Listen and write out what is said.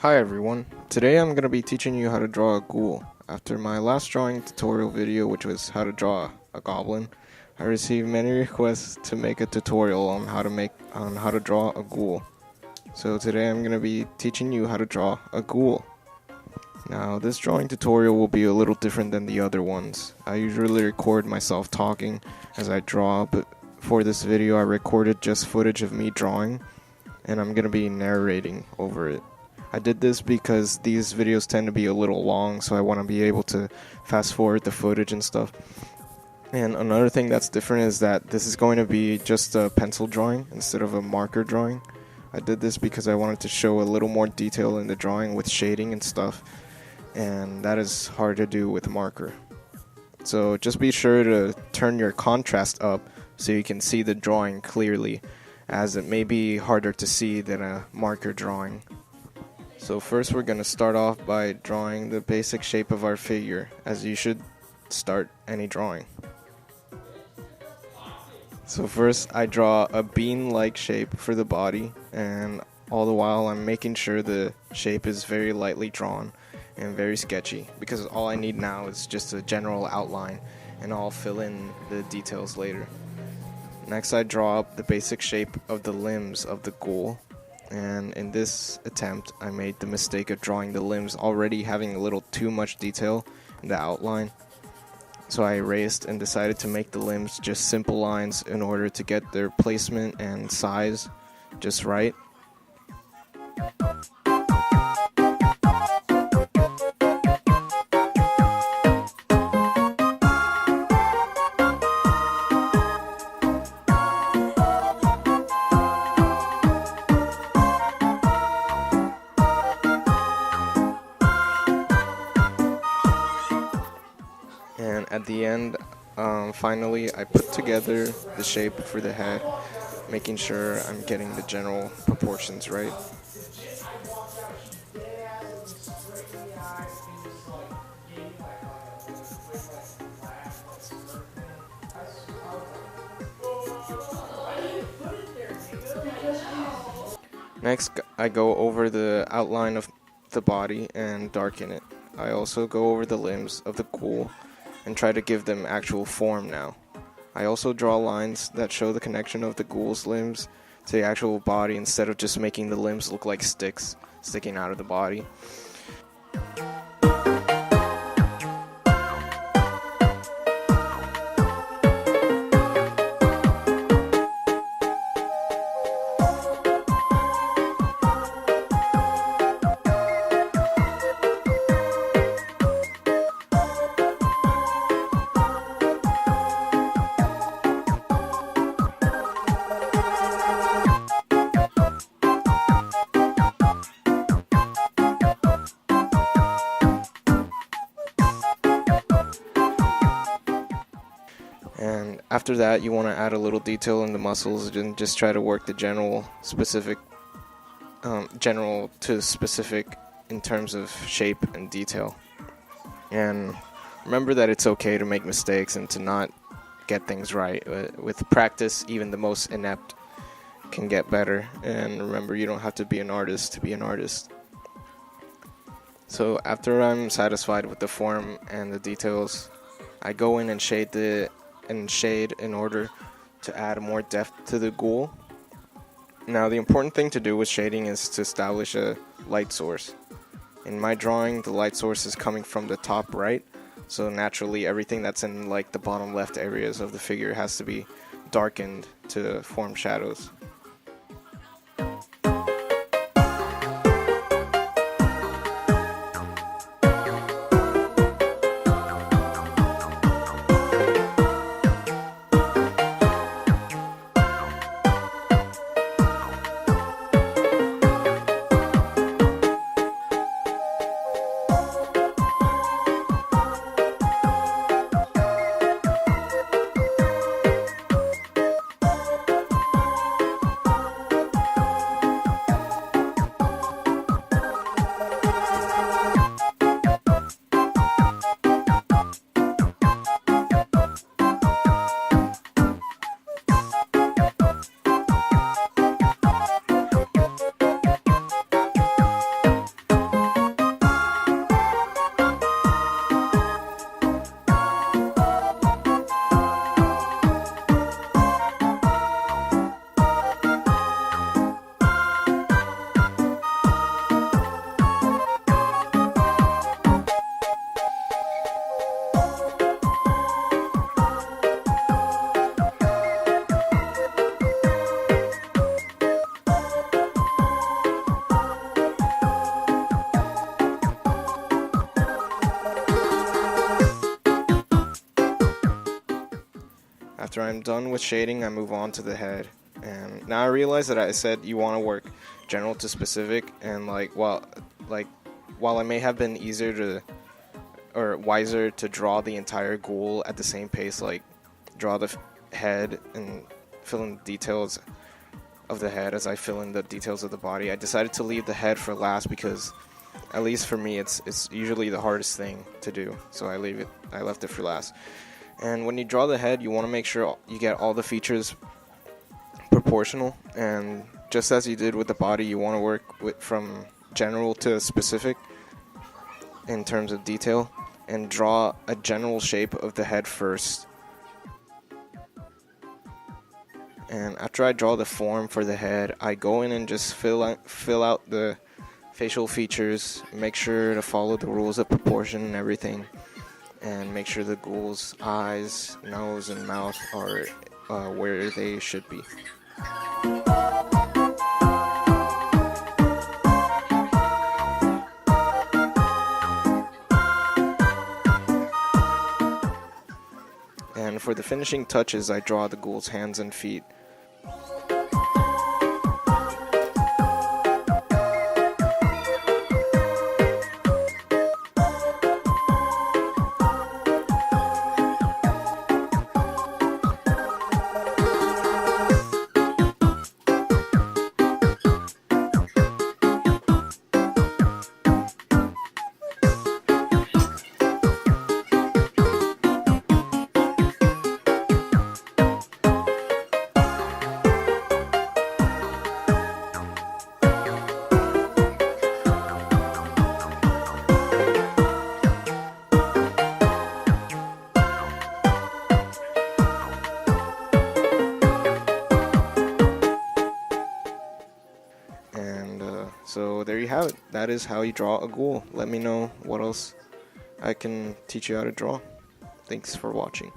Hi everyone, today I'm going to be teaching you how to draw a ghoul. After my last drawing tutorial video, which was how to draw a goblin, I received many requests to make a tutorial on how to draw a ghoul. So today I'm going to be teaching you how to draw a ghoul. Now this drawing tutorial will be a little different than the other ones. I usually record myself talking as I draw, but for this video I recorded just footage of me drawing, and I'm going to be narrating over it. I did this because these videos tend to be a little long, so I want to be able to fast forward the footage and stuff. And another thing that's different is that this is going to be just a pencil drawing instead of a marker drawing. I did this because I wanted to show a little more detail in the drawing with shading and stuff, and that is hard to do with a marker. So just be sure to turn your contrast up so you can see the drawing clearly, as it may be harder to see than a marker drawing. So first we're going to start off by drawing the basic shape of our figure, as you should start any drawing. So first I draw a bean-like shape for the body, and all the while I'm making sure the shape is very lightly drawn and very sketchy, because all I need now is just a general outline, and I'll fill in the details later. Next I draw up the basic shape of the limbs of the ghoul. And in this attempt, I made the mistake of drawing the limbs already having a little too much detail in the outline. So I erased and decided to make the limbs just simple lines in order to get their placement and size just right. And at the end, finally, I put together the shape for the head, making sure I'm getting the general proportions right. Next, I go over the outline of the body and darken it. I also go over the limbs of the ghoul and try to give them actual form now. I also draw lines that show the connection of the ghoul's limbs to the actual body instead of just making the limbs look like sticks sticking out of the body. And after that, you want to add a little detail in the muscles and just try to work the general to specific in terms of shape and detail. And remember that it's okay to make mistakes and to not get things right. With practice, even the most inept can get better. And remember, you don't have to be an artist to be an artist. So after I'm satisfied with the form and the details, I go in and shade in order to add more depth to the ghoul. Now the important thing to do with shading is to establish a light source. In my drawing, the light source is coming from the top right, so naturally everything that's in like the bottom left areas of the figure has to be darkened to form shadows. after I'm done with shading, I move on to the head. And now I realize that I said you want to work general to specific, and while I may have been easier to or wiser to draw the entire ghoul at the same pace, like draw the head and fill in the details of the head as I fill in the details of the body, I decided to leave the head for last because, at least for me, it's usually the hardest thing to do. So I left it for last. And when you draw the head, you want to make sure you get all the features proportional, and just as you did with the body, you want to work from general to specific in terms of detail, and draw a general shape of the head first. And after I draw the form for the head, I go in and just fill out the facial features, make sure to follow the rules of proportion and everything, and make sure the ghoul's eyes, nose, and mouth are where they should be. And for the finishing touches, I draw the ghoul's hands and feet. So there you have it. That is how you draw a ghoul. Let me know what else I can teach you how to draw. Thanks for watching.